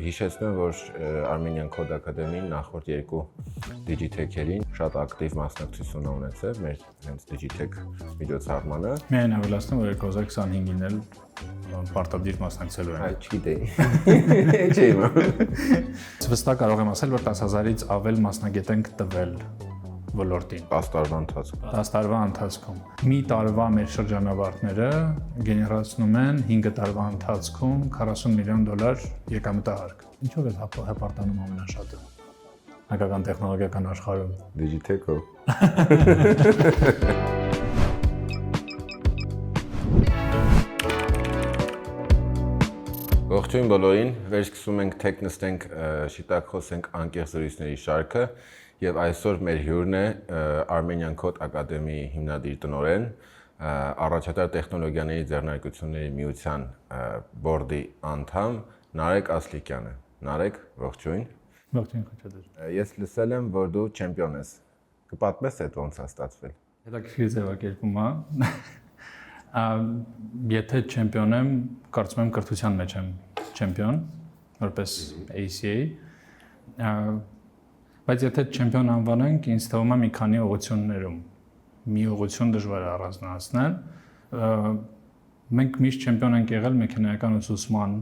Հիշեցնեմ, որ Armenian Code Academy-ին նախորդ երկու Digitech-երին շատ ակտիվ մասնակցություն ունեցել մեր հենց Digitech միջոցառմանը։ Միայն ավելացնեմ, որ 2025-ին էլ պարտադիր մասնակցելու եմ։ Այ չգիտեի։ Չէի։ Վստահ կարող եմ ասել, որ 10,000-ից ավել մասնագետ ենք տվել ոլորտին 10 տարվա ընթացքում։ 10 տարվա ընթացքում։ Մի տարվա մեր շրջանավարտները գեներացնում են 5 տարվա ընթացքում $40 միլիոն եկամտահարկ։ Ինչով է հպարտանում ամենաշատը հայկական տեխնոլոգիական աշխարհում։ Digitech-ով։ Ողջույն բոլորին, վերսկսում ենք Թեքնստենք շիտակ խոսենք անկեղծ զրույցների շարքը եւ այսօր մեր հյուրն է Armenian Code Academy հիմնադիր տնօրեն, առաջատար տեխնոլոգիաների ձեռնարկությունների միության բորդի անդամ Նարեկ Ասլիկյանը։ Նարեկ, ողջույն։ Ողջույն, Խաչատրյան։ Ես լսել եմ, որ դու չեմպիոն ես։ Կպատմես այդ ոնց է ստացվել։ Հետաքրքիր ձևակերպում է։ Եթե չեմպիոն եմ, կարծում եմ կրթության մեջ եմ չեմպիոն, որպես ACA, բայց եթե չեմպիոն անվանենք, ինձ թվում է մի քանի ուղղություններում, մի ուղղություն դժվար է առանձնացնել։ Մենք միշտ չեմպիոն ենք եղել մեքենայական ուսուցման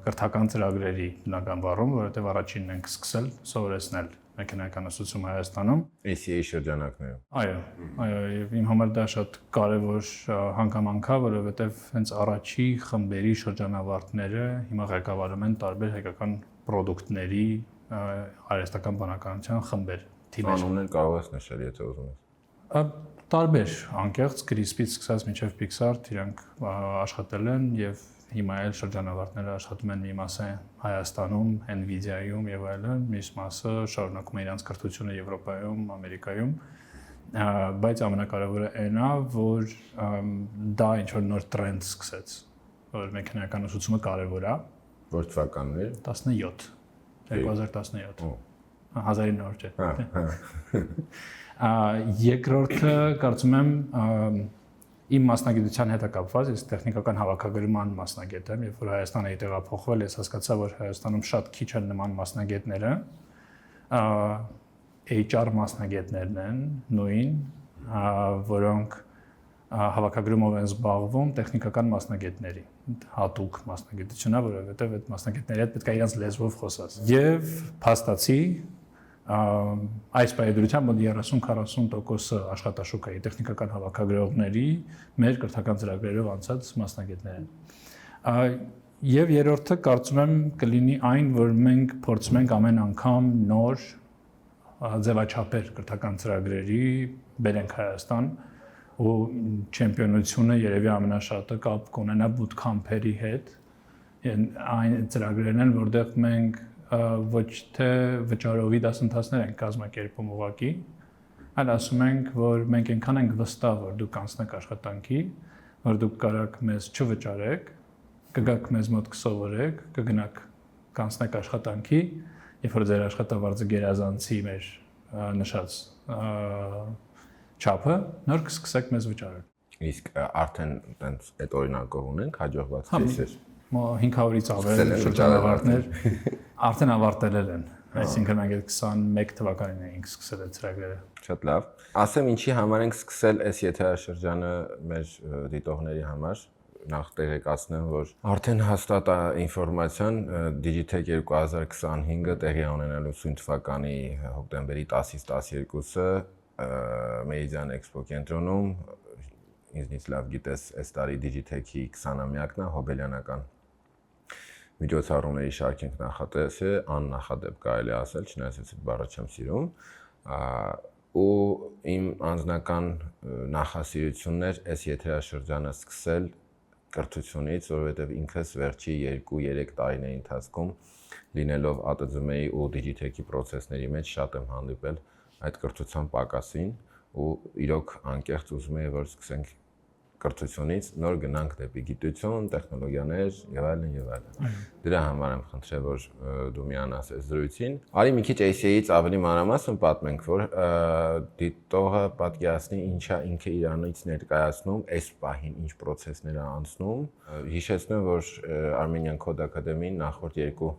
կրթական ծրագրերի բնական բառում, որովհետև առաջինն ենք սկսել սովորեցնել մեքենայական ուսուցում Հայաստանում ACA շրջանակներում։ Այո, եւ իմ համար դա շատ կարեւոր հանգամանք է, որովհետեւ հենց առաջի խմբերի շրջանավարտները հիմա ղեկավարում են տարբեր հայկական պրոդուկտների արհեստական բանականության խմբեր, թիմեր։ Անուններ կարող ես նշել, եթե ուզում ես։ Տարբեր, անկեղծ CRISP-ից սկսած մինչև Pixar, իրանք աշխատել են եւ հիմա էլ շրջանավարտները աշխատում են մի մասը Հայաստանում, Nvidia-ում եւ այլն, մյուս մասը շարունակում է իրենց կրթությունը Եվրոպայում, Ամերիկայում, բայց ամենակարևորը այն է, որ դա ինչ որ նոր տրենդ սկսեց, որ մեքենայական ուսուցումը կարևոր է։ Որ թվականն է։ 17 2017 1900 չէ։ Երկրորդը կարծում եմ իմ մասնագիտության հետ է կապված, ես տեխնիկական հավաքագրման մասնագետ եմ, երբ որ Հայաստանը տեղափոխվել, ես հասկացա, որ Հայաստանում շատ քիչ են նման մասնագետները, HR մասնագետներն են նույն, որոնք հավաքագրումով են զբաղվում տեխնիկական մասնագետների, հատուկ մասնագիտությունա, որովհետև այդ մասնագետների հետ պետք է իրենց լեզվով խոսած։ Եվ փաստացի այս պայմանությամբ մոտ 30-40% աշխատաշուկայի տեխնիկական հավաքագրողների մեր կրթական ծրագրերով անցած մասնագետներ են։ Եվ երրորդը կարծում եմ կլինի այն, որ մենք փորձում ենք ամեն անգամ նոր ձևաչափեր կրթական ծրագրերի բերենք Հայաստան ու չեմպիոնությունը երևի ամենաշատը կապ կունենա bootcamp-երի հետ։ Այն ծրագրերն են, որտեղ մենք ոչ թե վճարովի դասընթացներ ենք կազմակերպում ուղղակի, այլ ասում ենք, որ մենք այնքան ենք վստահ, որ դուք կանցնեք աշխատանքի, որ դուք կարաք մեզ չվճարեք, կգաք մեզ մոտ կսովորեք, կգնաք կանցնեք աշխատանքի, երբ որ ձեր աշխատավարձը գերազանցի մեր նշած չափը, նոր կսկսեք մեզ վճարել։ Իսկ արդեն տենց այդ օրինակով ունենք հաջողված кейսեր։ 500-ից ավել շրջանավարտներ արդեն ավարտել են, այսինքն մենք 21 թվականին էինք սկսել այդ ծրագրերը։ Շատ լավ։ Ասեմ ինչի համար ենք սկսել այս եթերաշրջանը մեր դիտողների համար։ Նախ տեղեկացնեմ, որ արդեն հաստատ է ինֆորմացիան Digitech 2025-ը տեղի ունենալու սույն թվականի հոկտեմբերի 10-ից 12-ը Meridian Expo կենտրոնում, ինձնից լավ գիտես, այս տարի Digitech-ի 20-ամյակն է, հոբելյանական միջոցառումների շարք ենք նախատեսել, աննախադեպ կարելի ասել, չնայած ես այդ բառը չեմ սիրում, ու իմ անձնական նախասիրություններ այս եթերաշրջանը սկսել կրթությունից, որովհետև ինքս վերջի 2-3 տարիների ընթացքում լինելով ԱՏԶՄ-ի ու Digitech-ի process-ների մեջ շատ եմ հանդիպել այդ կրթության պակասին ու իրոք անկեղծ ուզում եմ որ սկսենք կրթությունից նոր գնանք դեպի գիտություն, տեխնոլոգիաներ եւ այլն եւ այլն։ Դրա համար եմ խնդրել, որ դու միանաս այս զրույցին։ Արի մի քիչ ACA-ից ավելի մանրամասն պատմենք, որ դիտողը պատկերացնի ինչա ինքը Իրանից ներկայացնում, այս պահին ինչ process-ներ է անցնում։ Հիշեցնեմ, որ Armenian Code Academy-ն նախորդ երկու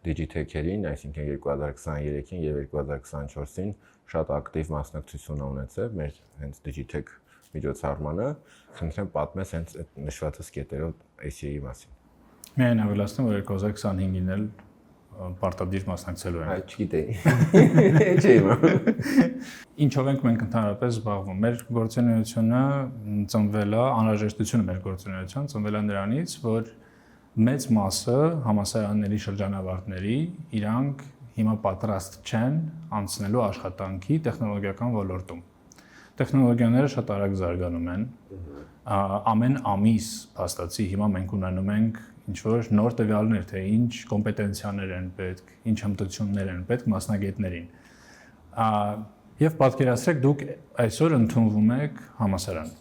Digitech-երին, այսինքն 2023-ին եւ 2024-ին շատ ակտիվ մասնակցություն ունեցավ մեր հենց Digitech միջոցառմանը, խնդրեմ պատմես հենց այդ նշվածս կետերով ACA-ի մասին։ Միայն ավելացնեմ, որ 2025-ին էլ պարտադիր մասնակցելու ենք։ Այ չգիտեի։ Չէի։ Ինչով ենք մենք ընդհանրապես զբաղվում։ Մեր գործունեությունը ծնվել է, անհրաժեշտությունը մեր գործունեության ծնվել է նրանից, որ մեծ մասը համալսարանների շրջանավարտների իրանք հիմա պատրաստ չեն անցնելու աշխատանքի տեխնոլոգիական ոլորտում։ Տեխնոլոգիաները շատ արագ զարգանում են։ Ամեն ամիս փաստացի հիմա մենք ունենում ենք ինչ-որ նոր տվյալներ, թե ինչ կոմպետենցիաներ են պետք, ինչ հմտություններ են պետք մասնագետներին։ Եվ պատկերացրեք, դուք այսօր ընդունվում եք համալսարան։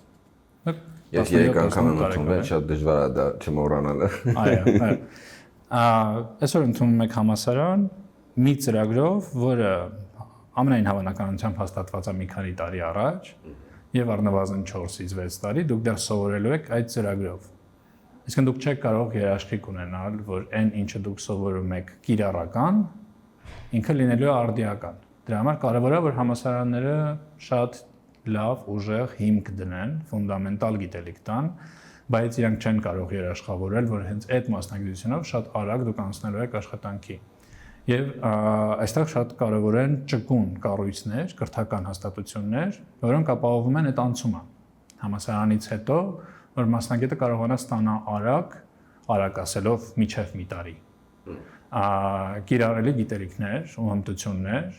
Ես 3 անգամ եմ ընդունվել, շատ դժվար է դա չմոռանալը։ Այո։ Այսօր ընդունվում եք համալսարան մի ծրագրով, որը ամենայն հավանականությամբ հաստատված է մի քանի տարի առաջ եւ առնվազն 4-ից 6 տարի դուք դեռ սովորելու եք այդ ծրագրով։ Այսինքն դուք չեք կարող երաշխիք ունենալ, որ այն ինչը դուք սովորում եք կիրառական, ինքը լինելու է արդիական։ Դրա համար կարևոր է, որ համալսարանները շատ լավ, ուժեղ հիմք դնեն, ֆունդամենտալ գիտելիք տան, բայց իրանք չեն կարող երաշխավորել, որ հենց այդ մասնագիտությունով շատ արագ դուք անցնելու եք աշխատանքի։ Եվ այստեղ շատ կարևոր են ճկուն կառույցներ, կրթական հաստատություններ, որոնք ապահովում են այդ անցումը համալսարանից հետո, որ մասնագետը կարողանա ստանալ արագ ասելով միջև մի տարի կիրառելի գիտելիքներ ու հմտություններ,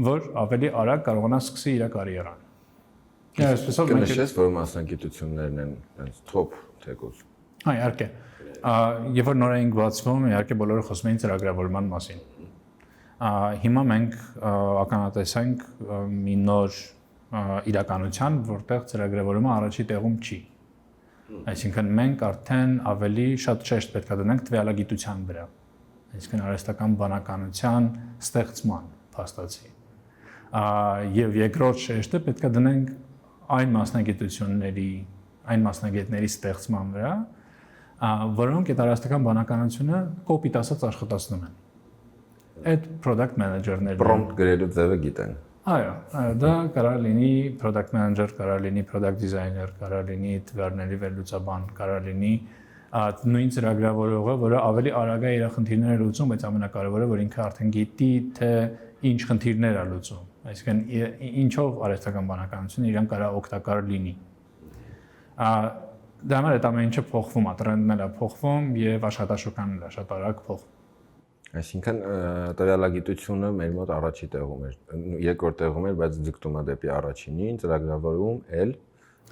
որ ավելի արագ կարողանա սկսի իր կարիերան։ Այսպեսով մենք նշես, որ մասնագիտություններն են այնց top թեկուզ։ Իհարկե։ Երբ որ նոր էինք բացվում, իհարկե բոլորը խոսում էին ծրագրավորման մասին։ Հիմա մենք ականատեսենք մի նոր իրականության, որտեղ ծրագրավորումը առաջի տեղում չի։ Այսինքն մենք արդեն ավելի շատ շեշտ պետք է դնենք տվյալագիտության վրա, այսինքն արհեստական բանականության ստեղծման փաստացի։ Եվ երկրորդ շեշտը պետք է դնենք այն մասնագետների ստեղծման վրա, որոնք այդ արհեստական բանականությունը կոպիտ ասած աշխատացնում են։ Այդ product manager-ներն prompt գրելու ձևը գիտեն։ Այո, դա կարող լինի product manager, կարող լինի product designer, կարող լինի տվյալների վերլուծաբան, կարող լինի նույն ծրագրավորողը, որը ավելի արագ է իր խնդիրները լուծում, բայց ամենակարևորը, որ ինքը արդեն գիտի, թե ինչ խնդիրներ է լուծում, այսինքն ինչով արհեստական բանականությունը իրեն կարող օգտակար լինի։ Դա համար այդ ամեն ինչը փոխվում է, տրենդն էլ է փոխվում եւ աշխատաշուկան էլ է շատ արագ փոխվում։ Այսինքն տվյալագիտությունը մեր մոտ առաջի տեղում էր, երկրորդ տեղում էր, բայց ձգտում է դեպի առաջինին, ծրագրավորում էլ,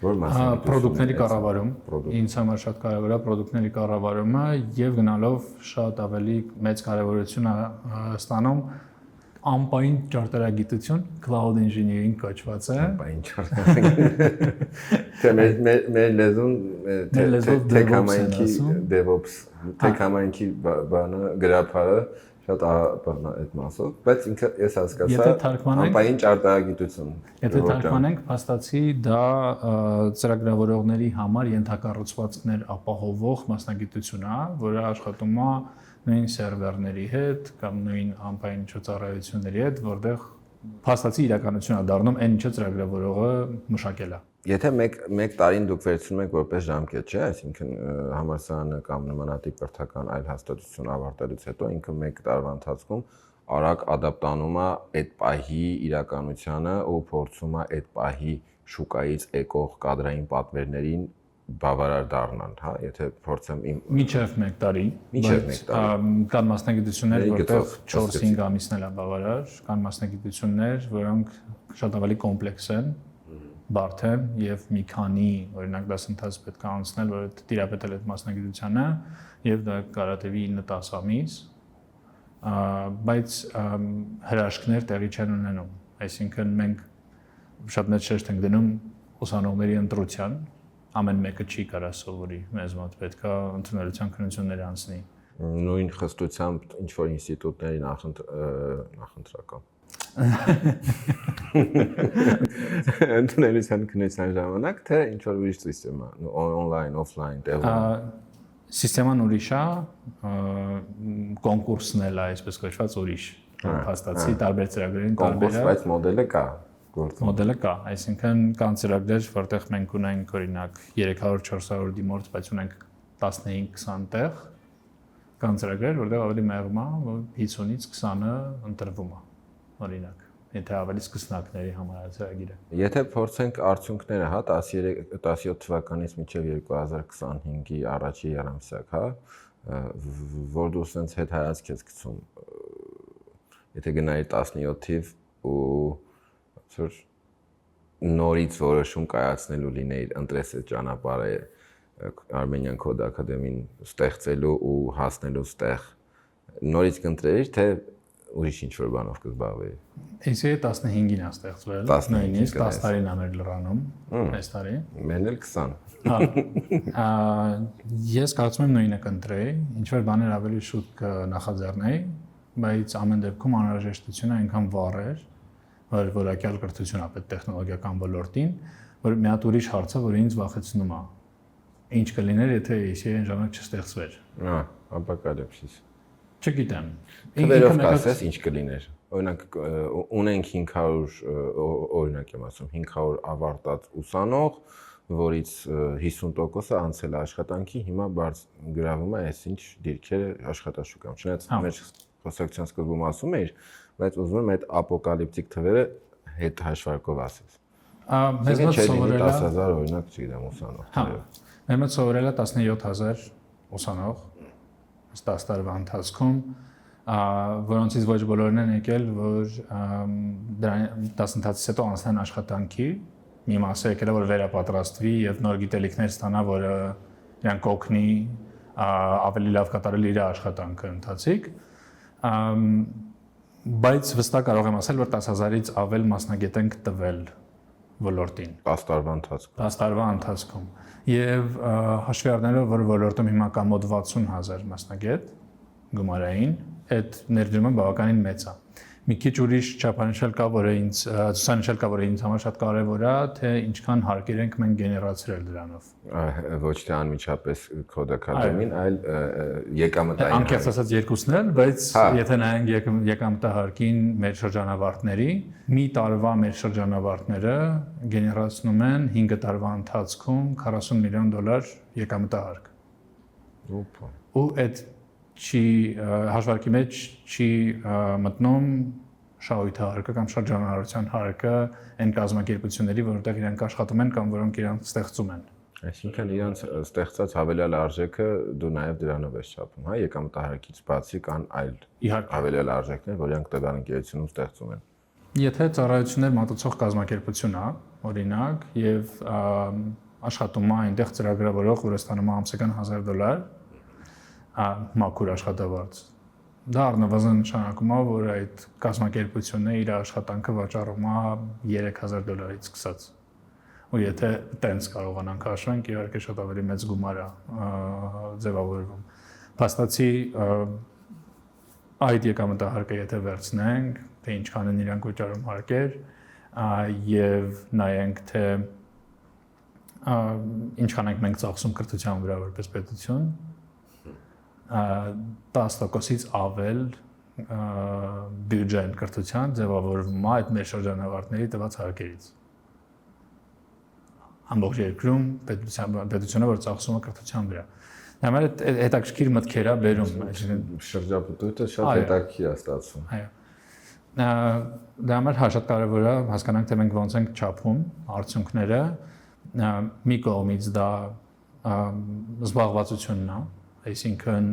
որ մասնագիտություն։ Պրոդուկտների կառավարում, ինձ համար շատ կարևոր է պրոդուկտների կառավարումը եւ գնալով շատ ավելի մեծ կարևորություն է ստանում անպային ճարտարագիտություն, cloud engineering կոչված է։ Անպային ճարտարագիտություն։ Թե մեր լեզուն tech համայնքի DevOps, tech համայնքի բանը գրափարը շատ բանա այդ մասով, բայց ինքը ես հասկացա անպային ճարտարագիտություն։ Եթե թարգմանենք, փաստացի դա ծրագրավորողների համար ենթակառուցվածքներ ապահովող մասնագիտություն է, որը աշխատում է նույն սերվերների հետ կամ նույն անպային միջոցառությունների հետ, որտեղ փաստացի իրականություն է դառնում այն ինչը ծրագրավորողը մշակել է։ Եթե մեկ տարին դուք վերցնում եք որպես ժամկետ, չէ՞, այսինքն համալսարանը կամ նմանատիպ կրթական այլ հաստատություն ավարտելուց հետո ինքը մեկ տարվա ընթացքում արագ ադապտանում է այդ պահի իրականությանը ու փորձում է այդ պահի շուկայից եկող կադրային պատվերներին բավարար դառնալ, հա, եթե փորձեմ միջև 1 տարի, կան մասնագիտություններ, որտեղ 4-5 ամիսն էլ է բավարար, կան մասնագիտություններ, որոնք շատ ավելի կոմպլեքս են, բարդ են եւ մի քանի օրինակ դասընթաց պետք է անցնել, որ տիրապետել այդ մասնագիտությանը եւ դա կարող տևի 9-10 ամիս, բայց հրաշքներ տեղի չեն ունենում, այսինքն մենք շատ մեծ շեշտ ենք դնում ուսանողների ընտրության ամեն մեկը չի կարա սովորի մեզ մոտ պետք է ընդունելության քննություններ անցնի նույն խստությամբ ինչ որ ինստիտուտների նախընտրական ընդունելության քննության ժամանակ թե ինչ որ ուրիշ սիստեմա on-line, offline տեղում Սիստեման ուրիշ է, կոնկուրսն էլ է, այսպես կոչված ուրիշ, փաստացի տարբեր ծրագրերին կոնկուրս, բայց մոդելը կա, գործում։ Մոդելը կա, այսինքն կան ծրագրեր, որտեղ մենք ունենք օրինակ 300-400 դիմորդ, բայց ունենք 15-20 տեղ, կան ծրագրեր, որտեղ ավելի մեղմ է, որ 50-ից 20-ը ընտրվում է, օրինակ, եթե ավելի սկսնակների համար է ծրագիրը։ Եթե փորձենք արդյունքները, հա, 17 թվականից մինչև 2025-ի առաջի երամսյակ, հա, որ դու սենց հետ հայացք ես գցում, եթե գնայի 17-ով ու որ նորից որոշում կայացնելու լինեիր ընտրես այդ ճանապարհը Armenian Code Academy-ին ստեղծելու ու հասնելու ստեղ նորից կընտրեիր, թե ուրիշ ինչ-որ բանով կզբաղվեի։ Իսկ 15-ին է ստեղծվել, նույնիսկ 10 տարին է մեր լրանում, այս տարի։ Մեն էլ 20։ Հա։ Ես կարծում եմ նույնը կընտրեի, ինչ-որ բաներ ավելի շուտ կնախաձեռնեի, բայց ամեն դեպքում անհրաժեշտությունը այնքան վառ էր, որ որակյալ կրթություն է պետք տեխնոլոգիական ոլորտին, որ մի հատ ուրիշ հարց է, որ ինձ վախեցնում է։ Ինչ կլիներ, եթե ACI-ն ժամանակ չստեղծվեր։ Հա, ապոկալիպսիս։ Չգիտեմ։ Թվերով կասես ինչ կլիներ։ Օրինակ ունենք 500 օրինակ եմ ասում 500 ավարտած ուսանող, որից 50%-ը անցել է աշխատանքի, հիմա գրավում է այսինչ դիրքերը աշխատաշուկայում։ Չնայած մեր խոսակցության սկզբում ասում էիր, բայց ուզում եմ այդ ապոկալիպտիկ թվերը հետ հաշվարկով ասես։ Մեզ մոտ սովորել է 10000 օրինակ, չգիտեմ, ուսանող։ Հա։ Մեր մոտ սովորել է 17000 ուսանող 10 տարվա ընթացքում, որոնցից ոչ բոլորն են եկել, որ դասընթացից հետո անցնեն աշխատանքի, մի մասը եկել է, որ վերապատրաստվի եւ նոր գիտելիքներ ստանա, որը իրան կօգնի ավելի լավ կատարել իր աշխատանքը ընթացիկ, բայց վստահ կարող եմ ասել, որ 10000-ից ավել մասնագետ ենք տվել ոլորտին 10 տարվա ընթացքում։ 10 տարվա ընթացքում եւ հաշվի առնելով, որ ոլորտում հիմա կա մոտ 60000 մասնագետ գումարային, այդ ներդրումը բավականին մեծ է։ Մի քիչ ուրիշ չափանիշել կա, որը ինձ ցուցանիշել կա, որը ինձ համար շատ կարևոր է, թե ինչքան հարկեր ենք մենք գեներացրել դրանով։ Ոչ թե անմիջապես Code Academy-ին, այլ եկամտային։ Անկեղծ ասած երկուսն էլ, բայց եթե նայենք եկամտահարկին մեր շրջանավարտների, մի տարվա մեր շրջանավարտները գեներացնում են 5 տարվա ընթացքում $40 միլիոն եկամտահարկ։ Ու այդ չի հաշվարկի մեջ չի մտնում շահույթահարկը կամ շրջանառության հարկը այն կազմակերպությունների, որտեղ իրանք աշխատում են կամ որոնք իրանք ստեղծում են։ Այսինքն իրանք ստեղծած հավելյալ արժեքը դու նաև դրանով ես չափում, հա, եկամտահարկից բացի կան այլ հավելյալ արժեքներ, որ իրանք տվյալ ընկերությունում ստեղծում են։ Եթե ծառայություններ մատուցող կազմակերպություն է, օրինակ, եւ աշխատում է այնտեղ ծրագրավորող, որը ստանում է ամսական $1000 մաքուր աշխատավարձ։ Դա առնվազն նշանակում է, որ այդ կազմակերպությունը իր աշխատանքը վաճառում է $3000-ից սկսած։ Ու եթե տենց կարողանանք հաշվենք, իհարկե շատ ավելի մեծ գումար է ձևավորվում։ Փաստացի այդ եկամտահարկը եթե վերցնենք, թե ինչքան են իրանք վճարում հարկեր, եւ նայենք, թե ինչքան ենք մենք ծախսում կրթության վրա որպես պետություն, 10%-ից ավել բյուջեն կրթության ձևավորվում է այդ մեր շրջանավարտների տված հարկերից։ Ամբողջ երկրում պետությունը որ ծախսում է կրթության վրա։ Դա համար հետաքրքիր մտքեր է բերում, շրջապտույտը շատ հետաքրքիր է ստացվում։ Այո։ Դա համար շատ կարևոր է հասկանանք, թե մենք ոնց ենք չափում արդյունքները։ Մի կողմից դա զբաղվածությունն է, այսինքն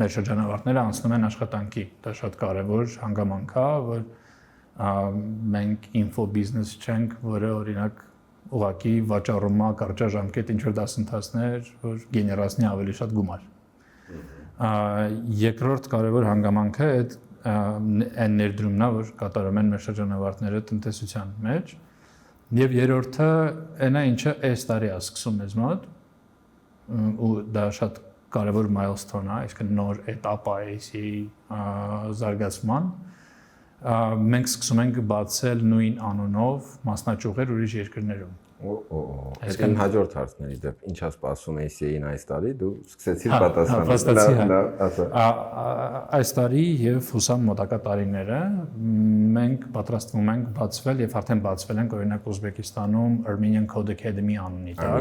մեր շրջանավարտները անցնում են աշխատանքի։ Դա շատ կարևոր հանգամանք է, որ մենք ինֆո բիզնես չենք, որը օրինակ ուղղակի վաճառում է կարճաժամկետ ինչ-որ դասընթացներ, որ գեներացնի ավելի շատ գումար։ Երկրորդ կարևոր հանգամանքը այդ ներդրումն է, որ կատարում են մեր շրջանավարտները տնտեսության մեջ, Եվ երրորդը այնա ինչը այս տարի է սկսում մեզ մոտ ու դա շատ կարևոր milestone է, այսինքն նոր этап է ACI զարգացման։ Մենք սկսում ենք բացել նույն անունով մասնաճյուղեր ուրիշ երկրներում։ Այսինքն հաջորդ հարցների դեպ ինչ է սպասում ACI-ին այս տարի, դու սկսեցիր պատասխանել։ Այս տարի եւ հուսամ մոտակա տարիները մենք պատրաստվում ենք բացվել եւ արդեն բացվել ենք օրինակ Ուզբեկիստանում Armenian Code Academy անունի տակ։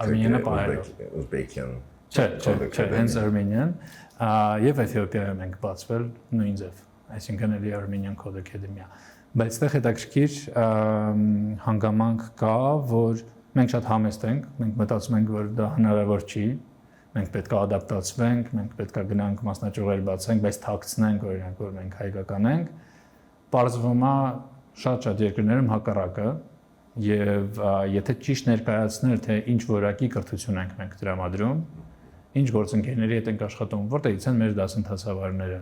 Armenian-ը պահել եք, թե Uzbekian։ Չէ, հենց Armenian եւ Էթիոպիայում ենք բացվել նույն ձև, այսինքն էլի Armenian Code Academy-ա։ Բայց այդտեղ հետաքրքիր հանգամանք կա, որ մենք շատ համեստ ենք, մենք մտածում ենք, որ դա հնարավոր չի, մենք պետք է ադապտացվենք, մենք պետք է գնանք մասնաճյուղեր բացենք, բայց թաքցնենք օրինակ, որ մենք հայկական ենք։ Պարզվում է շատ երկրներում հակառակը եւ եթե ճիշտ ներկայացնել, թե ինչ որակի կրթություն ենք մենք տրամադրում, ինչ գործընկերների հետ ենք աշխատում, որտեղից են մեր դասընթացավարները,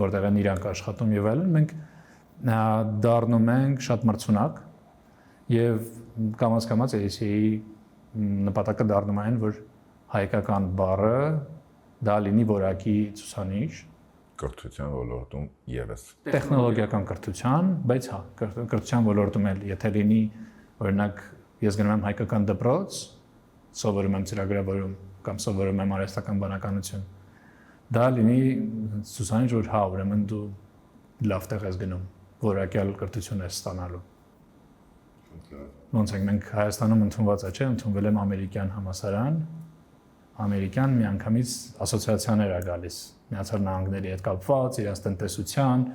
որտեղ են իրանք աշխատում եւ այլն, մենք դառնում ենք շատ մրցունակ եւ կամաց ACI նպատակը դառնում է այն, որ հայկական բառը դա լինի որակի ցուցանիշ կրթության ոլորտում եւս տեխնոլոգիական կրթության, բայց հա, կրթության ոլորտում էլ եթե լինի օրինակ ես գնում եմ հայկական դպրոց, սովորում եմ ծրագրավորում կամ սովորում եմ արհեստական բանականություն, դա լինի ցուցանիշ, որ հա, ուրեմն դու լավ տեղ ես գնում, որակյալ կրթություն ես ստանալու։ Ոնց ենք մենք Հայաստանում ընդունված է, չէ, ընդունվել եմ ամերիկյան համալսարան, ամերիկյան միանգամից ասոցիացիաներ է գալիս, Միացյալ Նահանգների հետ կապված, իրենց տնտեսության,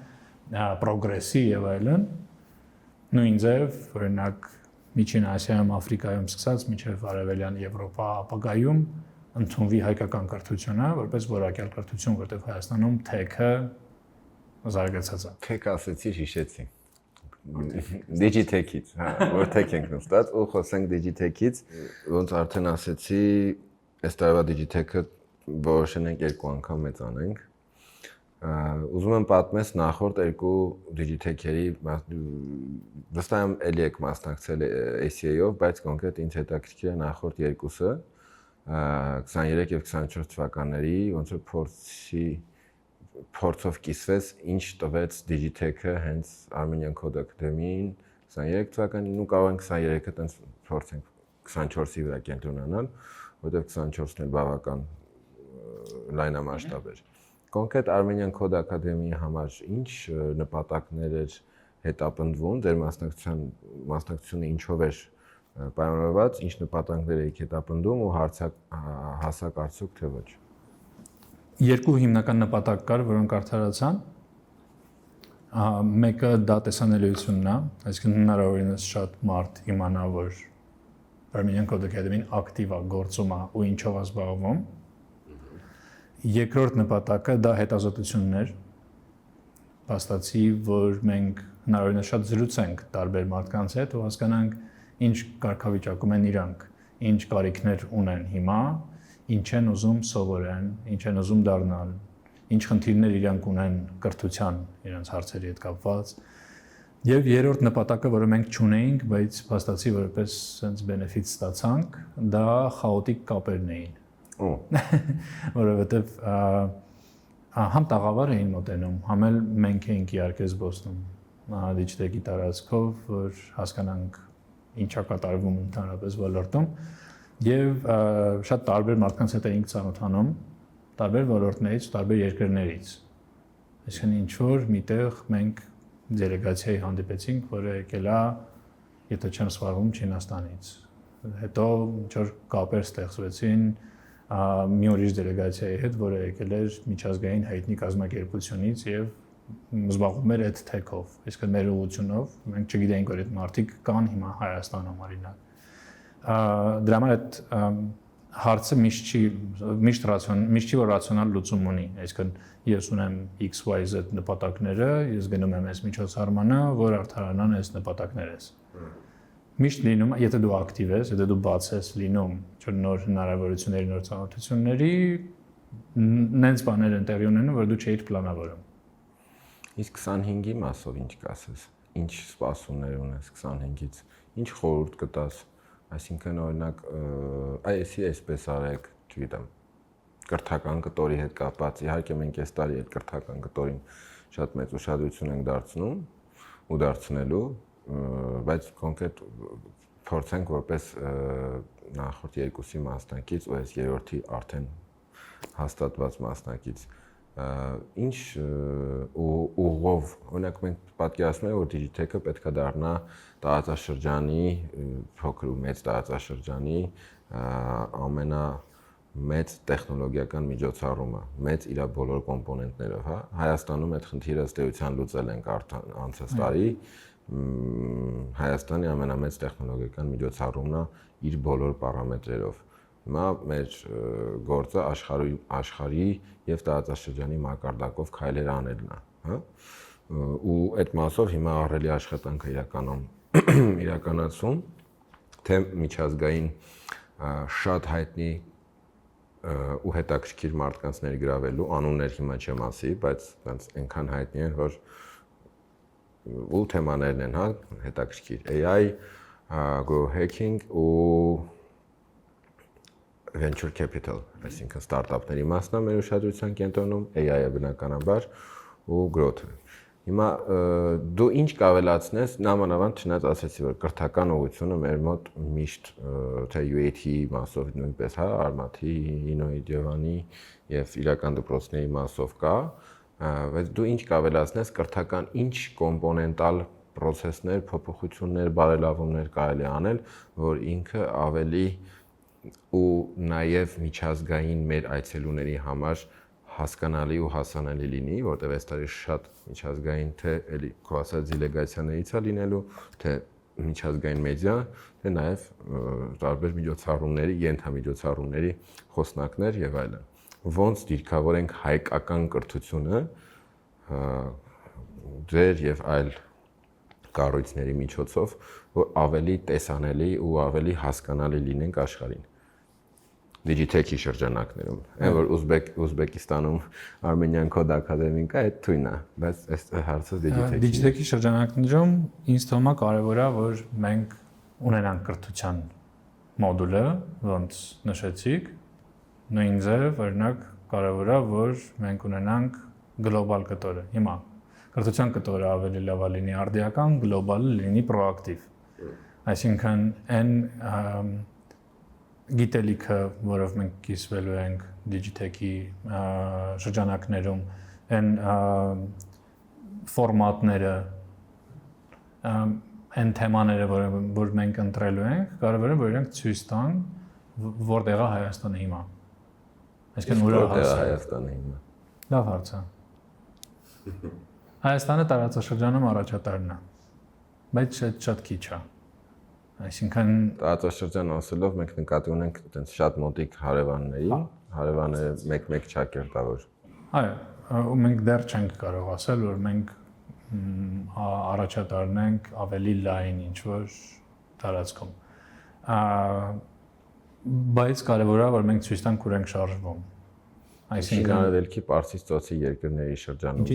պրոգրեսի եւ այլն։ Նույն ձև, օրինակ Միջին Ասիայում, Աֆրիկայում սկսած մինչև Արևելյան Եվրոպա ապագայում ընդունվի հայկական կրթությունը, որպես որակյալ կրթություն, որտեղ Հայաստանում թեքը զարգացած է։ Թեք ասեցի, հիշեցի։ Digitech-ից, հա, որ թեք ենք նստած, ու խոսենք Digitech-ից, ոնց արդեն ասեցի, այս տարվա Digitech-ը որոշել ենք երկու անգամ մեծանենք։ Ուզում եմ պատմես նախորդ երկու Digitech-երի, վստահ եմ էլի եք մասնակցել ACI-ով, բայց կոնկրետ ինձ հետաքրքիր է նախորդ երկուսը 23 եւ 24 թվականների, ոնց որ փորձով կիսվեց, ինչ տվեց Digitech-ը հենց Armenian Code Academy-ին 23 թվականին, ու կարող ենք 23-ը տենց փորձենք 24-ի վրա կենտրոնանալ, որտեղ 24-ն էլ բավական լայնամասշտաբ էր։ Կոնկրետ Armenian Code Academy-ի համար ինչ նպատակներ էր հետապնդվում, ձեր մասնակցությունը ինչով էր պայմանավորված, ինչ նպատակներ եք հետապնդում ու հասակ արդյոք թե ոչ։ Երկու հիմնական նպատակ կար, որոնք արդարացան։ Մեկը դա տեսանելիությունն է, այսինքն հնարավորինս շատ մարդ իմանա, որ Armenian Code Academy-ն ակտիվ է, գործում է ու ինչով է զբաղվում։ Երկրորդ նպատակը դա հետազոտությունն էր։ Փաստացի, որ մենք հնարավորինս շատ զրուցենք տարբեր մարդկանց հետ ու հասկանանք ինչ կարգավիճակում են իրանք, ինչ կարիքներ ունեն հիմա, ինչ են ուզում սովորեն, ինչ են ուզում դառնալ, ինչ խնդիրներ իրանք ունեն կրթության իրենց հարցերի հետ կապված։ Եվ երրորդ նպատակը, որը մենք չունեինք, բայց փաստացի որպես sense benefit ստացանք, դա խաոտիկ կապերն էին։ Որովհետև համ տաղավար էին մոտենում, համ էլ մենք էինք իհարկե զբոսնում Digitech-ի տարածքով, որ հասկանանք ինչա կատարվում ընդհանրապես ոլորտում եւ շատ տարբեր մարդկանց հետ էինք ծանոթանում, տարբեր ոլորտներից, տարբեր երկրներից։ Այսինքն ինչ որ միտեղ մենք դելեգացիայի հանդիպեցինք, որը եկել է, եթե չեմ սխալվում, Չինաստանից։ Հետո ինչ որ կապեր ստեղծվեցին մի ուրիշ դելեգացիայի հետ, որը եկել էր միջազգային հայտնի կազմակերպությունից եւ զբաղվում էր այդ թեքով, այսինքն մեր ուղղությունով, մենք չգիտեինք, որ այդ մարդիկ կան հիմա Հայաստանում օրինակ։ Դրա համար այդ հարցը միշտ չի որ ռացիոնալ լուծում ունի, այսինքն ես ունեմ XYZ նպատակները, ես գնում եմ այս միջոցառմանը, որ արդարանան այս նպատակներս։ Միշտ լինում, եթե դու ակտիվ ես, եթե դու բաց ես լինում նոր հնարավորությունների, նոր ծանոթությունների, նենց բաներ են տեղի ունենում, որ դու չէիր պլանավորում։ Իսկ 25-ի մասով ինչ կասես։ ինչ սպասումներ ունես 25-ից, ինչ խորհուրդ կտաս, այսինքն օրինակ այսի այսպես արեք, չգիտեմ, կրթական կտորի հետ կապված, իհարկե մենք այս տարի այդ կրթական կտորին շատ մեծ ուշադրություն ենք դարձնում ու դարձնելու, բայց կոնկրետ փորձենք որպես նախորդ երկուսի մասնակից ու այս երրորդի արդեն հաստատված մասնակից ինչ ուղով, օրինակ մենք պատկերացնում ենք, որ Digitech-ը պետք է դառնա տարածաշրջանի, փոքր ու մեծ տարածաշրջանի ամենամեծ տեխնոլոգիական միջոցառումը, մեծ իր բոլոր կոմպոնենտներով, հա։ Հայաստանում այդ խնդիրը ըստ էության լուծել ենք արդեն անցած տարի, Հայաստանի ամենամեծ տեխնոլոգիական միջոցառումն է իր բոլոր պարամետրերով։ Հիմա մեր գործը աշխարհի եւ տարածաշրջանի մակարդակով քայլեր անելն է, հա։ Ու այդ մասով հիմա ահռելի աշխատանք է իրականացում, թե միջազգային շատ հայտնի ու հետաքրքիր մարդկանց ներգրավելու, անուններ հիմա չեմ ասի, բայց այնց այնքան հայտնի են, որ ու թեմաներն են, հա, հետաքրքիր AI, growth hacking ու venture capital, այսինքն ստարտափների մասն է մեր ուշադրության կենտրոնում, AI-ը բնականաբար ու growth-ը։ Հիմա դու ինչ կավելացնես, նամանավանդ չնայած ասեցի, որ կրթական ուղղությունը մեր մոտ միշտ թե UAT մասով նույնպես, հա, Արմաթի, Ինոիդիովանի եւ իրական դպրոցների մասով կա, բայց դու ինչ կավելացնես կրթական ինչ կոմպոնենտալ process-ներ, փոփոխություններ, բարելավումներ կարելի անել, որ ինքը ավելի ու նաև միջազգային մեր այցելուների համար հասկանալի ու հասանելի լինի, որտեղ այս տարի շատ միջազգային թե էլի քո ասած դելեգացիաներից է լինելու, թե միջազգային մեդիա, թե նաև տարբեր միջոցառումների, ենթամիջոցառումների խոսնակներ եւ այլն։ Ոնց դիրքավորենք հայկական կրթությունը ձեր եւ այլ կառույցների միջոցով, որ ավելի տեսանելի ու ավելի հասկանալի լինենք աշխարհին։ Digitech-ի շրջանակներում, այն որ Ուզբեկիստանում Armenian Code Academy կա, այդ թույն է, բայց այս հարցը Digitech-ի շրջանակներում ինձ թվում է կարևոր է, որ մենք ունենանք կրթության մոդուլը, ոնց նշեցիք, նույն ձև, օրինակ կարևոր է, որ մենք ունենանք գլոբալ կտորը։ Հիմա կրթության կտորը ավելի լավ է լինի արդիական, գլոբալը լինի պրոակտիվ։ Այսինքն այն գիտելիքը, որով մենք կիսվելու ենք Digitech-ի շրջանակներում, այն ֆորմատները, այն թեմաները, որ մենք ընտրելու ենք, կարևոր է, որ իրենք ցույց տան, որտեղ է Հայաստանը հիմա։ Այսինքն որտեղ է Հայաստանը հիմա։ Լավ հարց է։ Հայաստանը տարածաշրջանում առաջատարն է, բայց շատ քիչ է։ Այսինքն տարածաշրջան ասելով մենք նկատի ունենք այտենց շատ մոտիկ հարևանների, հարևանները մեկ-մեկ ճակերտավոր։ Այո, ու մենք դեռ չենք կարող ասել, որ մենք առաջատարն ենք ավելի լայն ինչ-որ տարածքում։ Բայց կարևոր է, որ մենք ցույց տանք, որ ենք շարժվում։ Այսինքն արևելքի Պարսից ծոցի երկրների շրջանում,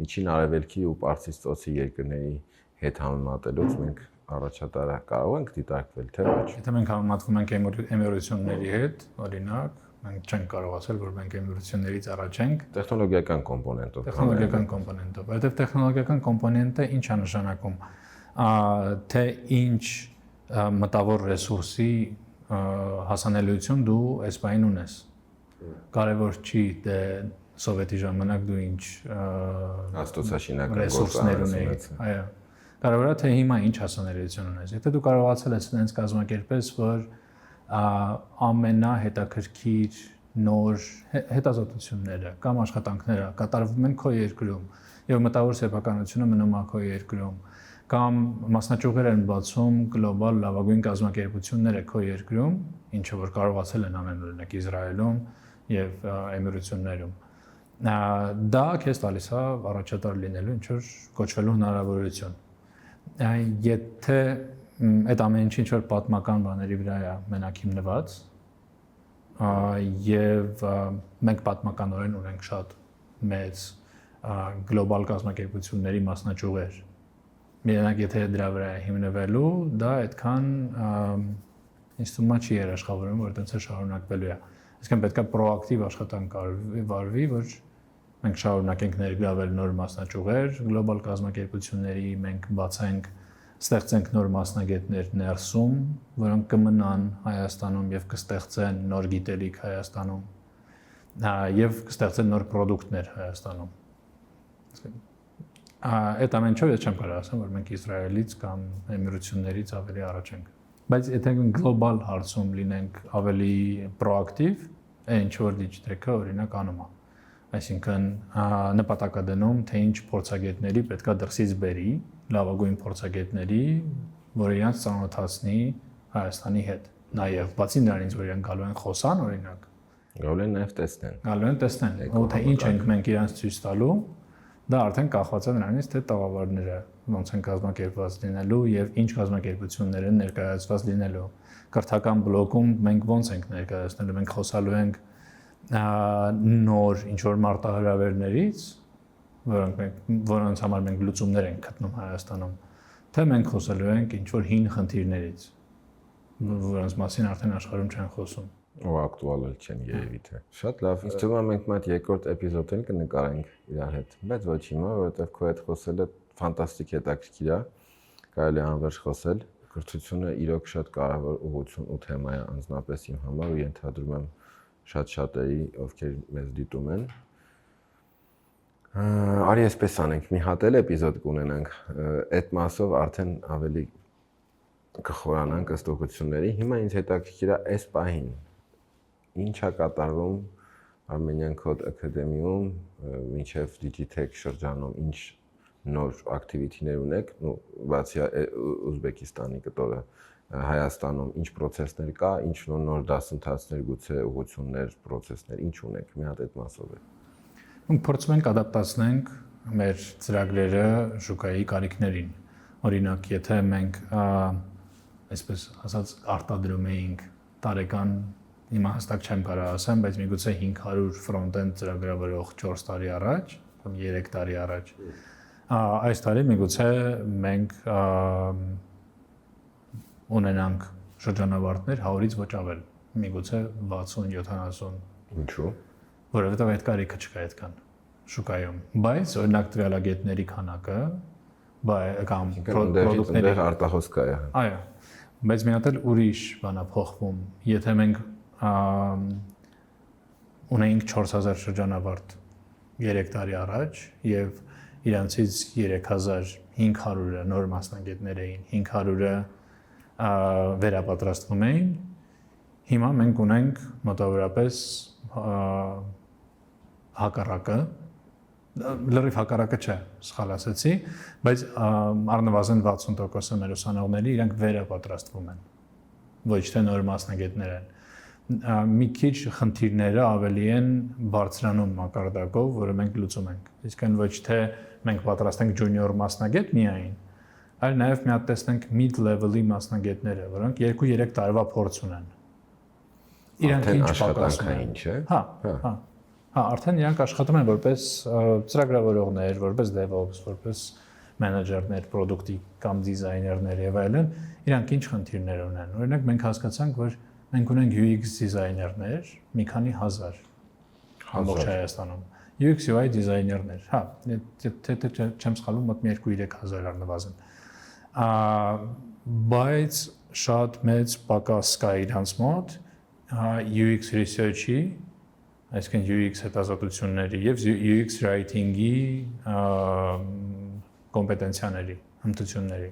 միջին արևելքի ու Պարսից ծոցի երկրների հետ համեմատելուց մենք առաջատարը կարող ենք դիտարկվել, թե ոչ։ Եթե մենք համեմատվում ենք էմիրությունների հետ, օրինակ, մենք չենք կարող ասել, որ մենք էմիրություններից առաջ ենք տեխնոլոգիական կոմպոնենտով։ Տեխնոլոգիական կոմպոնենտով, որովհետև տեխնոլոգիական կոմպոնենտը ինչ է նշանակում, թե ինչ մտավոր ռեսուրսի հասանելիություն դու այս բանին ունես։ Կարևոր չի թե սովետի ժամանակ դու ինչ աստոցաշինական ռեսուրսներ ունեիր, այո։ Կարևոր է թե հիմա ինչ հասանելիություն ունես։ Եթե դու կարողացել ես այնպես կազմակերպես, որ ամենահետաքրքիր նոր հետազոտությունները կամ աշխատանքները կատարվում են քո երկրում եւ մտավոր սեփականությունը մնում է քո երկրում, կամ մասնաճյուղեր են բացում գլոբալ լավագույն կազմակերպությունները քո երկրում, ինչը որ կարողացել են անել օրինակ Իսրայելում եւ Էմիրություններում։ Դա քեզ տալիս է առաջատար լինելու ինչ որ կոչվելու հնարավորություն։ Եթե այդ ամեն ինչ ինչ որ պատմական բաների վրա է մենակ հիմնված, եւ մենք պատմականորեն ունենք շատ մեծ գլոբալ կազմակերպությունների մասնաճյուղեր, Միանակ եթե դրա վրա է հիմնվելու, դա այդքան ինձ թվում է չի երաշխավորում, որ այդպես է շարունակվելու է։ Այսինքն պետք է պրոակտիվ աշխատանք վարվի, որ մենք շարունակենք ներգրավել նոր մասնաճյուղեր գլոբալ կազմակերպությունների, մենք բացենք, ստեղծենք նոր մասնագետներ ներսում, որոնք կմնան Հայաստանում եւ կստեղծեն նոր գիտելիք Հայաստանում, եւ կստեղծեն նոր ապրանքներ Հայաստանում։ Այդ ամեն ինչով ես չեմ կարող ասեմ, որ մենք Իսրայելից կամ Էմիրություններից ավելի առաջ ենք։ Բայց եթե գլոբալ հարցում լինենք ավելի պրոակտիվ, ինչ որ դիջիտեքը օրինակ անում է։ Այսինքն նպատակադրում, թե ինչ փորձագետների պետքա դրսից բերի, լավագույն փորձագետների, որ իրանց ծանոթացնի Հայաստանի հետ։ Նաև բացի նրանից, որ իրանք գալու են խոսան, օրինակ, գալու են նաև տեսնեն։ Գալու են տեսնեն, թե ինչ ենք մենք իրանց ցույց տալու, դա արդեն կախված է նրանից, թե տաղավարները ոնց են կազմակերպված լինելու եւ ինչ կազմակերպություններ են ներկայացված լինելու։ Կրթական բլոկում մենք ոնց ենք ներկայացնելու, մենք խոսալու ենք նոր ինչ որ մարտահրավերներից, որոնց համար մենք լուծումներ ենք գտնում Հայաստանում, թե մենք խոսելու ենք ինչ որ հին խնդիրներից, որոնց մասին արդեն աշխարհում չեն խոսում։ Ու ակտուալ չեն երևի թե։ Շատ լավ։ Ինձ թվում է մենք մոտ երկրորդ էպիզոդին կնկարենք իրար հետ։ Բայց ոչ հիմա, որովհետև քո հետ խոսելը ֆանտաստիկ հետաքրքիր է։ Կարելի է անվերջ խոսել։ Կրթությունը իրոք շատ կարևոր ուղղություն ու թեմա է անձնապես իմ համար ու ենթադրում եմ շատ շատերի, ովքեր մեզ դիտում են։ Արի այսպես անենք, մի հատ էլ էպիզոդ կունենանք, այդ մասով արդեն ավելի կխորանանք ըստ ուղղությունների։ Հիմա ինձ հետաքրքիր է այս պահին ինչ է կատարվում Armenian Code Academy-ում, մինչև Digitech շրջանում, ինչ նոր ակտիվիտիներ ունեք, բացի Ուզբեկիստանի կտորը, Հայաստանում ինչ process-ներ կա, ինչ նոր դասընթացներ, գուցե ուղղություններ, process-ներ, ինչ ունեք, մի հատ այդ մասով է։ Մենք փորձում ենք ադապտացնենք մեր ծրագրերը շուկայի կարիքներին։ Օրինակ, եթե մենք այսպես ասած արտադրում էինք տարեկան, հիմա հստակ չեմ կարող ասեմ, բայց միգուցե 500 front-end ծրագրավորող 4 տարի առաջ, կամ 3 տարի առաջ, այս տարի միգուցե մենք ունենանք շրջանավարտներ 100-ից ոչ ավել, միգուցե 60-70։ Ինչու՞։ Որովհետև այդ կարիքը չկա այդքան շուկայում, բայց օրինակ տվյալագետների քանակը կամ պրոդուկտների արտահոսք կա։ Այո, բայց մի հատ էլ ուրիշ բան է փոխվում։ Եթե մենք ունեինք 4000 շրջանավարտ 3 տարի առաջ եւ իրանցից 3500-ը նոր մասնագետներ էին, 500-ը վերապատրաստվում էին, հիմա մենք ունենք մոտավորապես հակառակը, լրիվ հակառակը չէ, սխալ ասացի, բայց առնվազն 60%-ը մեր ուսանողների իրանք վերապատրաստվում են, ոչ թե նոր մասնագետներ են։ Մի քիչ խնդիրները ավելի են բարձրանում մակարդակով, որը մենք լուծում ենք։ Իսկն ոչ թե մենք պատրաստենք junior մասնագետ միայն, այլ նաև մի հատ տեսնենք mid-level-ի մասնագետները, որոնք 2-3 տարվա փորձ ունեն։ Իրանք ինչ աշխատանքային, չէ՞։ Հա, արդեն իրանք աշխատում են որպես ծրագրավորողներ, որպես DevOps, որպես մենեջերներ, product-ի կամ դիզայներներ եւ այլն, իրանք ինչ խնդիրներ ունեն։ Օրինակ մենք հասկացանք, որ մենք ունենք UX դիզայներներ, մի քանի հազար ամբողջ Հայաստանում։ UX UI դիզայներներ, հա, թե չեմ սխալվում, մոտ 2-3 հազար առնվազն։ Բայց շատ մեծ պակաս կա իրանց մոտ UX research-ի, այսինքն UX հետազոտությունների եւ UX writing-ի կոմպետենցիաների, հմտությունների։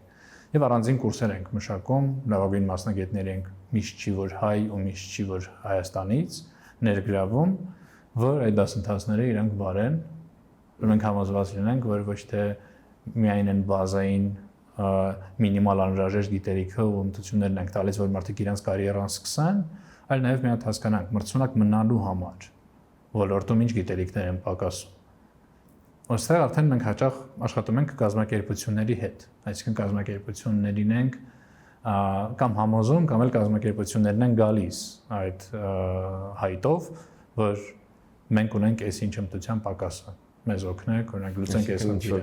Եվ առանձին կուրսեր ենք մշակում, լավագույն մասնագետներ ենք, միշտ չի որ հայ ու միշտ չի որ Հայաստանից ներգրավում, որ այդ դասընթացները իրանք բարեն, որ մենք համոզված լինենք, որ ոչ թե միայն են բազային մինիմալ անհրաժեշտ գիտելիքը ու հմտություններն ենք տալիս, որ մարդիկ իրանք կարիերան սկսեն, այլ նաև մի հատ հասկանանք, մրցունակ մնալու համար ոլորտում ինչ գիտելիքներ են պակասում։ Ոստեղ արդեն մենք հաճախ աշխատում ենք կազմակերպությունների հետ, այսինքն կազմակերպություններին ենք կամ համոզում, կամ էլ կազմակերպություններն են գալիս այդ հայտով, որ մենք ունենք այս ինչ հմտության պակասը։ մեզ օգնեք, օրինակ լուծենք այս խնդիրը։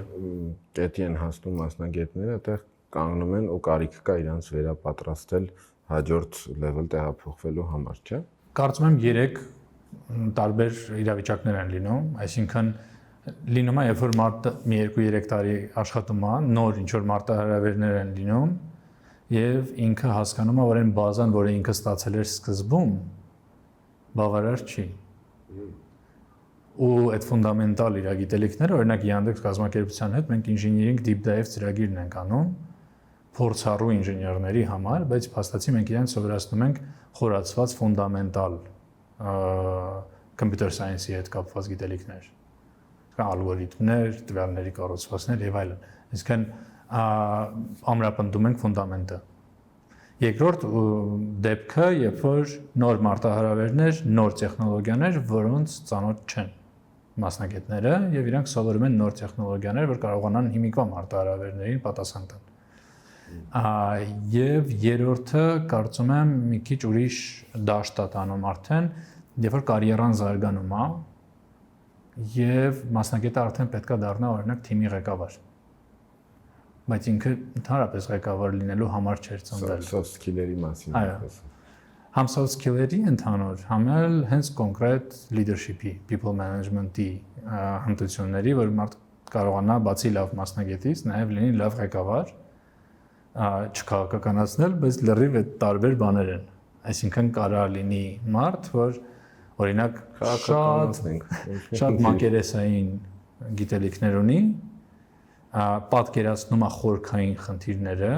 Կետի են հասնում մասնագետները, այդտեղ կանգնում են ու կարիք կա իրանց վերապատրաստել հաջորդ level տեղափոխվելու համար, չէ՞։ Կարծում եմ 3 տարբեր իրավիճակներ են լինում, այսինքն լինում է, երբ որ մարդը մի 2-3 տարի աշխատում է, նոր ինչ որ մարտահրավերներ են լինում եւ ինքը հասկանում է, որ այն բազան, որը ինքը ստացել էր սկզբում, բավարար չի։ Ու այդ ֆունդամենտալ իր գիտելիքները, օրինակ Yandex կազմակերպության հետ մենք ինժեներինգ deep dive ծրագիրն ենք անում փորձառու ինժեներների համար, բայց փաստացի մենք իրենց սովորացնում ենք խորացված ֆունդամենտալ computer science-ի հետ կապված գիտելիքներ, ալգորիթմներ, տվյալների կառուցվածքներ եւ այլն։ Այսինքն ամրապնդում ենք ֆունդամենտը։ Երկրորդ դեպքը, երբ որ նոր մարտահրավերներ, նոր տեխնոլոգիաներ, որոնց ծանոթ չեն մասնագետները եւ իրանք սովորում են նոր տեխնոլոգիաներ, որ կարողանան հիմիկվա մարտահրավերներին պատասխան տալ։ Եվ երրորդը կարծում եմ մի քիչ ուրիշ դաշտ է տանում արդեն, երբ որ կարիերան զարգանում է եւ մասնագետը արդեն պետքա դառնա օրինակ թիմի ղեկավար։ Բայց ինքը ընդհանրապես ղեկավար լինելու համար չէր ծնվել։ Soft skill-երի մասին։ Այո։ Համ soft skill-երի ընդհանուր, համ էլ հենց կոնկրետ leadership-ի, people management-ի հմտությունների, որ մարդ կարողանա բացի լավ մասնագետից նաև լինի լավ ղեկավար, չքաղաքականացնել, բայց լրիվ այդ տարբեր բաներ են։ Այսինքն կարա լինի մարդ, որ օրինակ շատ մակերեսային գիտելիքներ ունի, պատկերացնում է խորքային խնդիրները,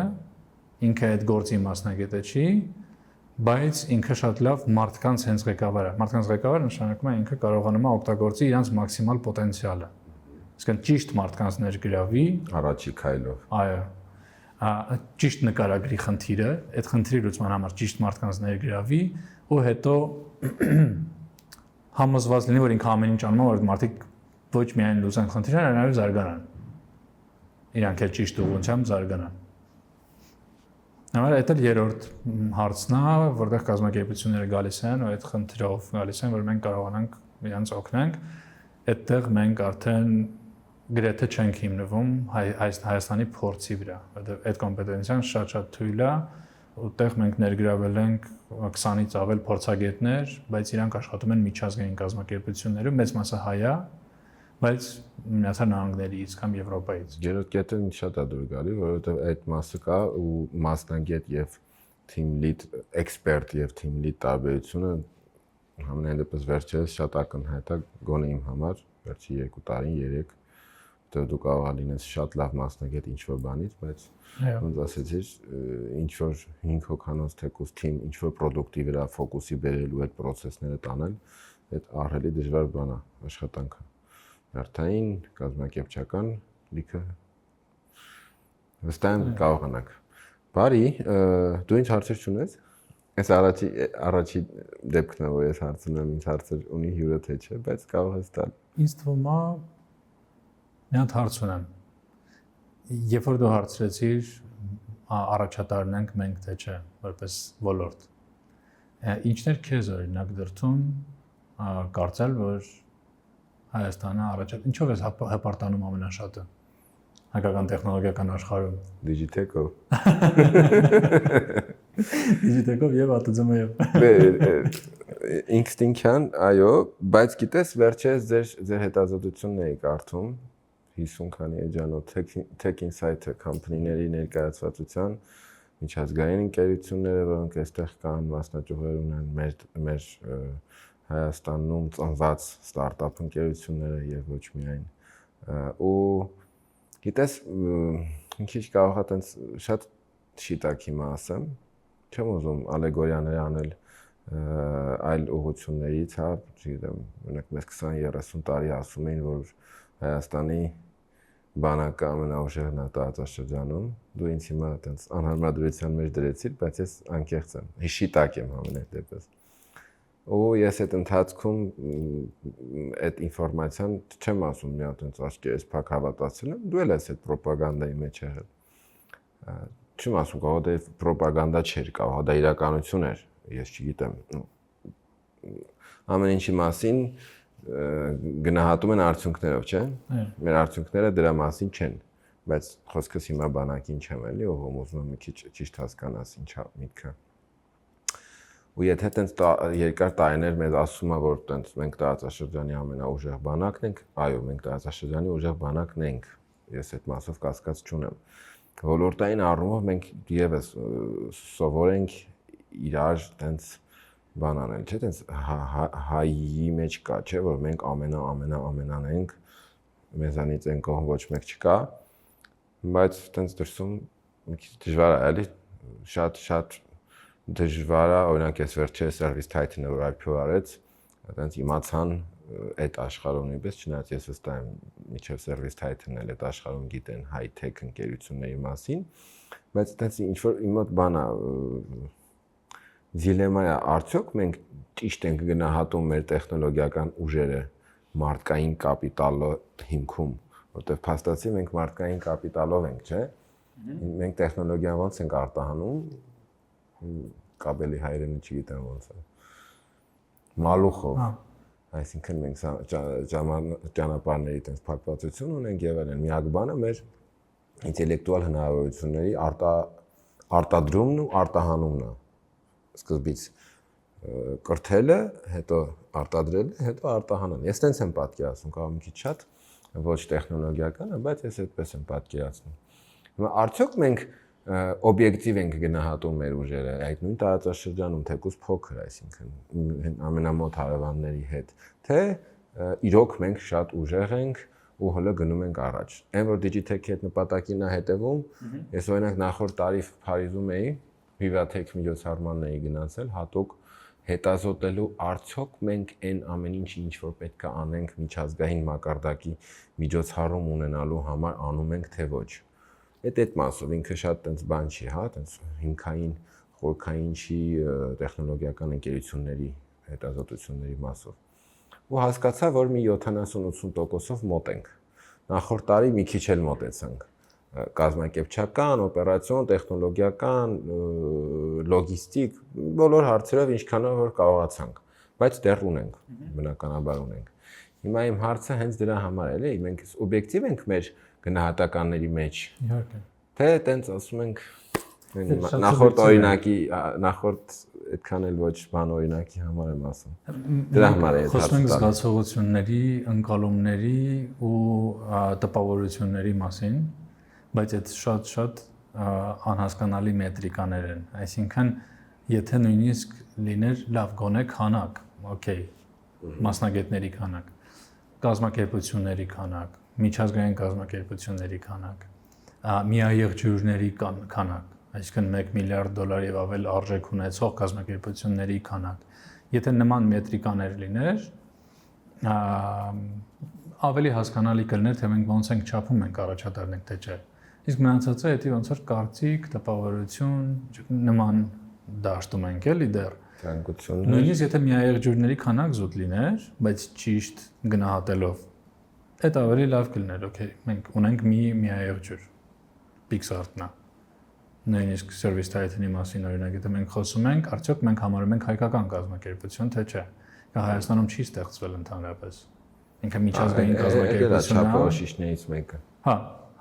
ինքը այդ գործի մասնագետը չի, բայց ինքը շատ լավ մարդկանց հենց ղեկավար է։ Մարդկանց ղեկավարը նշանակում է ինքը կարողանում է օգտագործի իրենց մաքսիմալ պոտենցիալը։ Իսկն ճիշտ մարդկանց ներգրավի առաջի քայլով։ Այո։ Ճիշտ նկարագրի խնդիրը, այդ խնդրի լուծման համար ճիշտ մարդկանց ներգրավի ու հետո համոզված լինի, որ ինքը ամեն ինչ անում է, որ մարդիկ ոչ միայն լուծեն խնդիրները, այլև զարգանան։ Իրանք էլ ճիշտ ուղղությամբ զարգանան։ Այդ էլ երրորդ հարցն է, որտեղ կազմակերպությունները գալիս են ու այդ խնդրով գալիս են, որ մենք կարողանանք իրենց օգնենք, այդտեղ մենք արդեն գրեթե չենք հիմնվում Հայաստանի փորձի վրա, որովհետև այդ կոմպետենցիան շատ թույլ է, ուտեղ մենք ներգրավել ենք 20-ից ավել փորձագետներ, բայց իրանք աշխատում են միջազգային կազմակերպություններում, մեծ մասը հայ է, բայց Միացյալ Նահանգներից կամ Եվրոպայից։ Երրորդ կետը ինձ շատ է դուր գալի, որովհետև այդ մասը կա ու մասնագետ եւ team lead expert եւ team lead տարբերությունը համենայն դեպս վերջերս շատ ակնհայտ է գոնե իմ համար, վերջի 2 տարին, 3 դու կարող ես շատ լավ մասնագետ ինչ-որ բանից, բայց ոնց ասեցիր, ինչ-որ 5 հոգանոց թեկուզ թիմ, ինչ-որ պրոդուկտի վրա ֆոկուսի բերելու այդ process-ները տանել, այդ ահռելի դժվար բան է, աշխատանք է։ Հերթային, կազմակերպչական լիքը վստահ եմ կարողանանք։ Բարի, դու ինչ հարցեր չունես։ Այս առաջի դեպքն է, որ ես հարցնում եմ, ինչ հարցեր ունի հյուրը թե չէ, բայց կարող ես տալ։ Ինձ թվում է մի հատ հարց ունեմ։ Երբ որ դու հարցրեցիր առաջատարն ենք մենք թե չէ, որպես ոլորտ։ Ինչներ քեզ օրինակ դրթում կարծել, որ Հայաստանը առաջատար, ինչով ես հպարտանում ամենաշատը հայկական տեխնոլոգիական աշխարհում։ Digitech-ով։ Digitech-ով եւ ATZM-ով։ Ինստինքտյան, այո, բայց գիտես, վերջերս ձեր հետազոտությունն էի կարդում 50 քանի էջանոց Tech Insight company-ների ներկայացվածության միջազգային ընկերությունները, որոնք այստեղ կան, մասնաճյուղեր ունեն մեր Հայաստանում ծնված ստարտափ ընկերությունները եւ ոչ միայն ու գիտես մի քիչ կարող է տենց շատ շիտակ հիմա ասեմ չեմ ուզում ալեգորիաներ անել այլ ուղղություններից հա չգիտեմ օրինակ մեզ 20-30 տարի ասում էին որ Հայաստանի բանակը ամենաուժեղն է տարածաշրջանում դու ինձ հիմա տենց անհարմարության մեջ դրեցիր բայց ես անկեղծ եմ շիտակ եմ ամենայն դեպս ու ես այդ ընթացքում այդ ինֆորմացիան չեմ ասում մի հատ այնց աչքերս փակ հավատացել եմ դու էլ ես այդ ռոպագանդայի մեջ եղել չեմ ասում կարող դա ռոպագանդա չէր կարող դա իրականություն էր ես չգիտեմ ամեն ինչի մասին գնահատում են արդյունքներով, չէ՞։ Մեր արդյունքները դրա մասին չեն, բայց խոսքս հիմա բանակին չեմ էլի, ով ուզում է մի քիչ ճիշտ հասկանաս ինչա միտքը։ Ու եթե տենց երկար տարիներ մեզ ասում է, որ տենց մենք տարածաշրջանի ամենաուժեղ բանակն ենք, այո, մենք տարածաշրջանի ուժեղ բանակն ենք։ Ես այդ մասով կասկած չունեմ։ Ոլորտային առումով մենք եւս սովորենք իրար տենց բան անել, չէ՞, տենց հայի մեջ կա, չէ՞, որ մենք ամենան ենք, մեզանից այն կողմ ոչ մեկ չկա, բայց տենց դրսում մի քիչ դժվար է, էլի, շատ դժվար է, օրինակ ես վերջերս Service Titan-ը որ IPO արեց, տենց իմացան այդ աշխարհում նույնպես, չնայած ես վստահ եմ, միջև Service Titan-ը այդ աշխարհում գիտեն high-tech ընկերությունների մասին, բայց տենց ինչ որ իմ մոտ բան է, դիլեմա է, արդյոք մենք ճիշտ ենք գնահատում մեր տեխնոլոգիական ուժերը մարդկային կապիտալի հիմքում, որտեղ փաստացի մենք մարդկային կապիտալով ենք, չէ՞։ Մենք տեխնոլոգիան ոնց ենք արտահանում, կաբելի հայերենը չգիտեմ ոնց է։ Մալուխով։ Այսինքն մենք ճանապարհների տես փակվածություն ունենք եւ այլն։ Միակ բանը մեր ինտելեկտուալ հնարավորությունների արտադրումն ու արտահանումն է։ Սկզբից կրթելը, հետո արտադրելը, հետո արտահանելը։ Ես տենց եմ պատկերացնում, կարող մի քիչ շատ ոչ տեխնոլոգիական է, բայց ես այդպես եմ պատկերացնում։ Հիմա արդյոք մենք օբյեկտիվ ենք գնահատում մեր ուժերը այդ նույն տարածաշրջանում, թեկուզ փոքր, այսինքն ամենամոտ հարևանների հետ, թե իրոք մենք շատ ուժեղ ենք ու հələ գնում ենք առաջ։ Այն որ Digitech-ի հետ նպատակին է հետևում, ես օրինակ նախորդ տարի Փարիզում էի, Vivatech միջոցառմանն էի գնացել, հատուկ հետազոտելու արդյոք մենք այն ամեն ինչը ինչ որ պետք է անենք միջազգային մակարդակի միջոցառում ունենալու համար անում ենք թե ոչ։ Այդ մասով ինքը շատ տենց բան չի, հա, տենց հիմքային, խորքային չի տեխնոլոգիական ընկերությունների հետազոտությունների մասով։ Ու հասկացա, որ մի 70-80%-ով մոտ ենք։ Նախորդ տարի մի քիչ էլ մոտեցանք։ Կազմակերպչական, օպերացիոն, տեխնոլոգիական, լոգիստիկ, բոլոր հարցերով ինչքանով որ կարողացանք, բայց դեռ ունենք, բնականաբար ունենք։ Հիմա իմ հարցը հենց դրա համար էլ է, մենք օբյեկտիվ ենք մեր գնահատականների մեջ։ Իհարկե։ Թե տենց ասում ենք նախորդ օրինակի, նախորդ այդքան էլ ոչ բան օրինակի համար եմ ասում։ Դրա համար է խոսում ենք զգացողությունների, ընկալումների ու տպավորությունների մասին, բայց այդ շատ անհասկանալի մետրիկաներ են։ Այսինքն, եթե նույնիսկ լիներ լավ գոնե քանակ, օքեյ, մասնագետների քանակ, կազմակերպությունների քանակ, միջազգային կազմակերպությունների քանակ, միաեղջյուրների քանակ, այսինքն $1 միլիարդ եւ ավել արժեք ունեցող կազմակերպությունների քանակ։ Եթե նման մետրիկաներ լիներ, ավելի հասկանալի կլիներ, թե մենք ոնց ենք չափում ենք առաջադառնենք թե չէ։ Իսկ մնացածը դա ոնց որ կարծիք, տպավորություն, նման դաշտում ենք էլի դեռ։ Ցանկություններ։ Նույնիսկ եթե միաեղջյուրների քանակ զուտ լիներ, բայց ճիշտ գնահատելով, դա ավելի լավ կլիներ, օքեյ, մենք ունենք մի միաեղջյուր, Pixart-ն է։ Նույնիսկ Service Titan-ի մասին օրինակ, եթե մենք խոսում ենք, արդյոք մենք համարում ենք հայկական կազմակերպություն, թե չէ։ Դա Հայաստանում չի ստեղծվել ընդհանրապես։ Ինքը միջազգային կազմակերպություն է։ Չափորոշիչներից մեկը։ Հա,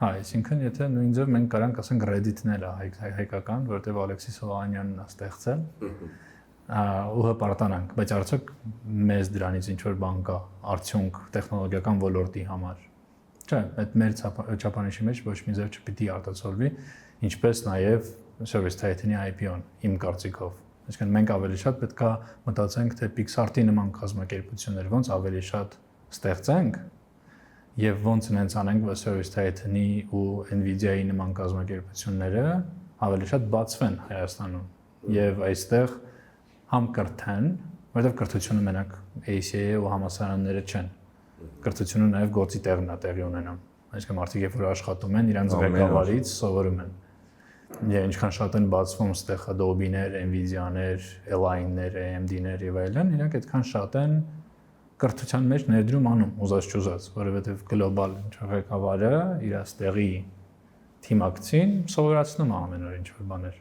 այսինքն եթե նույն ձև մենք կարանք ասենք Reddit-ն էլ է հայկական, որտեղ Ալեքսիս Հովանյանն է ստեղծել, ու հպարտանանք, բայց արդյոք մեզ դրանից ինչ որ բան կա, արդյունք տեխնոլոգիական ոլորտի համար։ Չէ, այդ մեր չափանիշի մեջ ոչ մի ձև չպիտի արտացոլվի, ինչպես նաև Service Titan-ի IPO-ն իմ կարծիքով։ Այսինքն մենք ավելի շատ պետք է մտածենք, թե Pixart-ի նման կազմակերպություններ ոնց ավելի շատ ստեղծենք եւ ոնց նենց անենք, որ Service Titan-ի ու Nvidia-ի նման կազմակերպությունները ավելի շատ բացվեն Հայաստանում եւ այստեղ համ կրթեն, որովհետեւ կրթությունը մենակ ACA-ը ու համալսարանները չեն։ Կրթությունը նաև գործի տեղն է տեղի ունենում։ Այսինքն մարդիկ երբ որ աշխատում են, իրանց ղեկավարից սովորում են։ Եվ ինչքան շատ են բացվում ստեղ Adobe-ներ, Nvidia-ներ, Align-ներ, AMD-ներ եւ այլն, իրանք այդքան շատ են կրթության մեջ ներդրում անում, ուզած-չուզած, որովհետեւ գլոբալ ղեկավարը իր ստեղի թիմակցին սովորացնում է ամեն օր ինչ որ բաներ։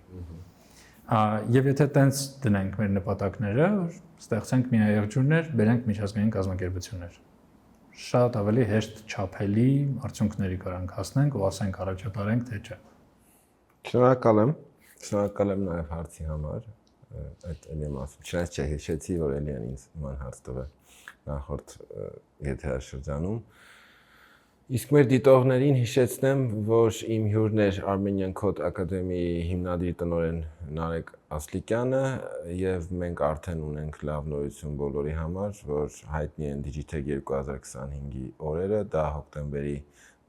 Եվ եթե տենց դնենք մեր նպատակները, ստեղծենք միաեղջյուրներ, բերենք միջազգային կազմակերպություններ։ Շատ ավելի հեշտ չափելի արդյունքների կարանք հասնենք ու ասենք առաջատարենք թե չէ։ Շնորհակալ եմ։ Շնորհակալ եմ նաև հարցի համար։ Այդ էլի եմ ասում։ Չնայած չհիշեցի, որ էլի են ինձ ման հարց տվել նախորդ եթերաշրջանում։ Իսկ մեր դիտողներին հիշեցնեմ, որ իմ հյուրն էր Armenian Code Academy-ի հիմնադիր տնօրեն Նարեկ Ասլիկյանը եւ մենք արդեն ունենք լավ նորություն բոլորի համար, որ հայտնի են Digitech 2025-ի օրերը, դա հոկտեմբերի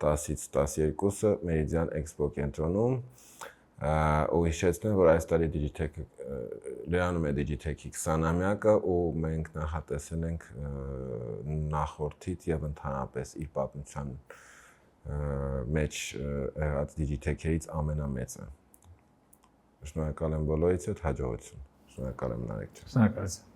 10-ից 12-ը Meridian Expo կենտրոնում ու հիշեցնեմ, որ այս տարի Digitech լրանում է Digitech-ի 20-ամյակը ու մենք նախատեսել ենք նախորդից եւ ընդհանրապես իր պատմության մեջ եղած Digitech-երից ամենամեծը։ Շնորհակալ եմ բոլորիցդ, հաջողություն։ Շնորհակալ եմ Նարեկ ջան։ Շնորհակալ եմ։